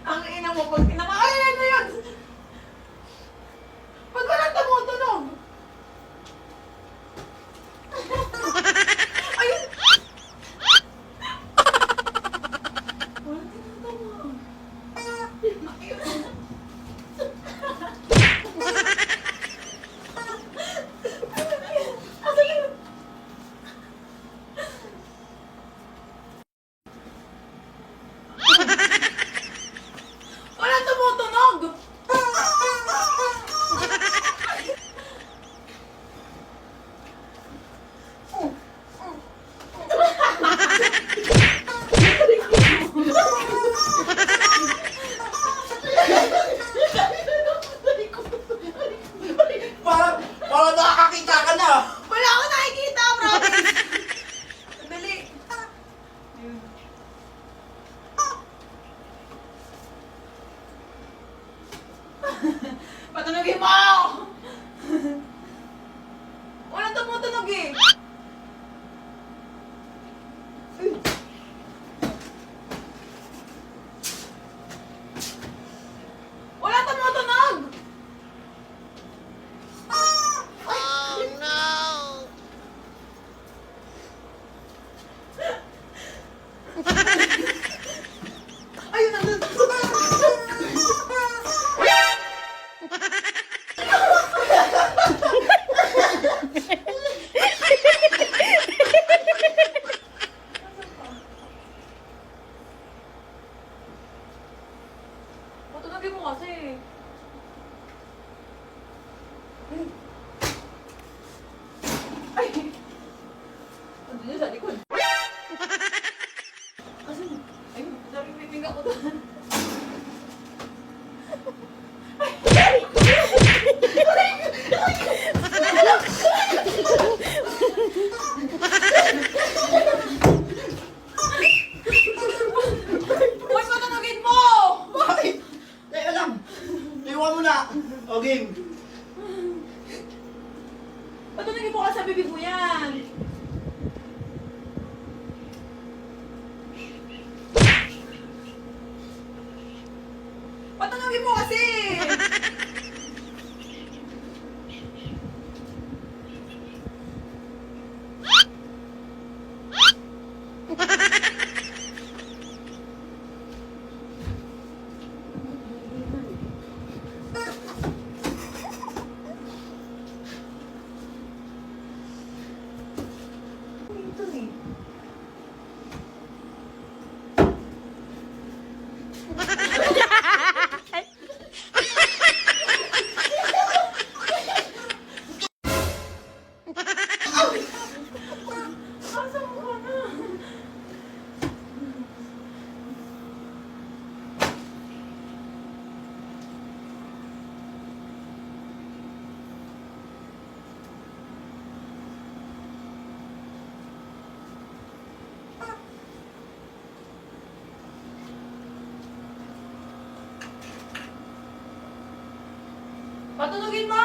Ang ina mo, pag tinamakayan mo yun! Pag walang tumutunog! Ayun! Walang tumutunog. Asan yun? Walang tumutunog! Para nakakakita ka na. Wala akong nakikita, promise! Dali! Ayun. Patunogin mo! Walang tumutunog eh! Walang tumutunog! Ayun, nandun! Patunogin mo kasi. Ay! Andun yun sa likod. Kasi, ayun, sabi piping ako doon. Uy, patunogin mo! Bakit? Teka lang. Iwan mo na. O, game. Patunogin mo kasi sa bibig mo yan. Patunogin mo kasi! Ito eh. Asa mo ka na? Patunogin mo!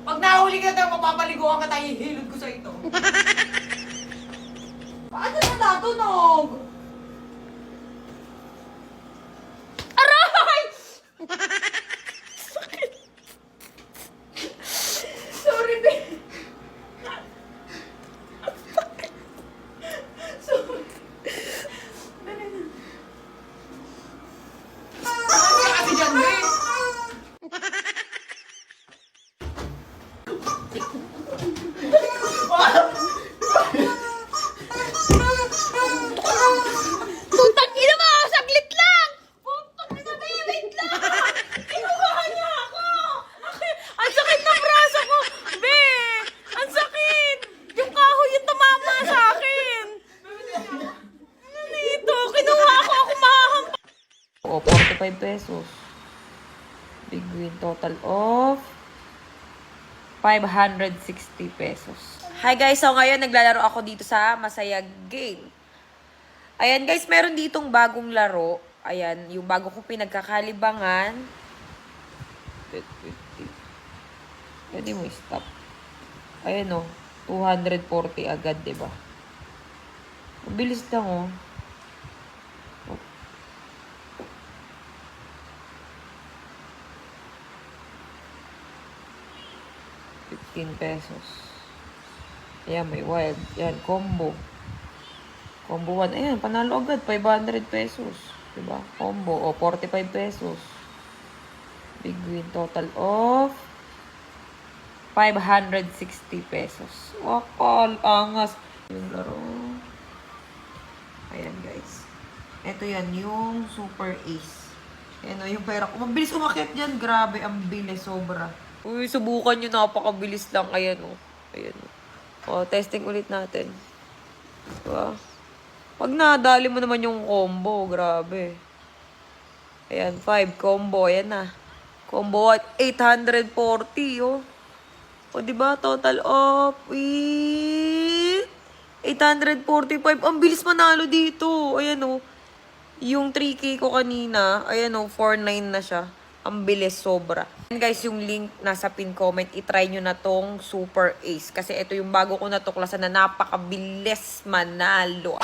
Pag nahuli ka tayo, mapapaliguan ka tayo, hihilod ko sa ito. Paano na natunog? Aray! Sorry, babe. Sorry. Dali na. Ano kasi dyan, babe? Putang ina mo! Saglit lang! Putang ina, babe, wait lang! Kinukuha niya ako! Ang sakit ng braso ko! Be! Ang sakit! Yung kahoy yung tumama sa akin! Ano nito? Kinuha ako mahahampa. O, 45 pesos. Big win total of 560 pesos. Hi guys, so ngayon naglalaro ako dito sa Masaya Game. Ayan guys, meron ditong bagong laro. Ayan, yung bago ko pinagkakalibangan. Pwede mo stop. Ayan o, 240 agad, diba? Mabilis lang o. ₱15. Ayan, may wild. Ayan, combo. Combo 1. Ayan, panalo agad. ₱500. Diba? Combo. O, ₱45. Big win. Total of ₱560. Wakal. Angas. Yung laro. Ayan, guys. Ito yan, yung Super Ace. Ayan o, yung pera ko. Mabilis umakyat dyan. Grabe, ang bilis. Sobra. Uy, subukan nyo. Napakabilis lang. Ayan o. Ayan o. O, testing ulit natin. Diba? Pag nadali mo naman yung combo, grabe. Ayan, 5 combo. Ayan na. Combo at 840, oh. O, diba? Total of 845. Ang bilis manalo dito. Ayan, oh. Yung 3K ko kanina, ayan, oh, 49 na siya. Ang bilis, sobra. And guys, yung link nasa pin comment, itry nyo na tong Super Ace. Kasi ito yung bago ko natuklasan na napakabilis manalo.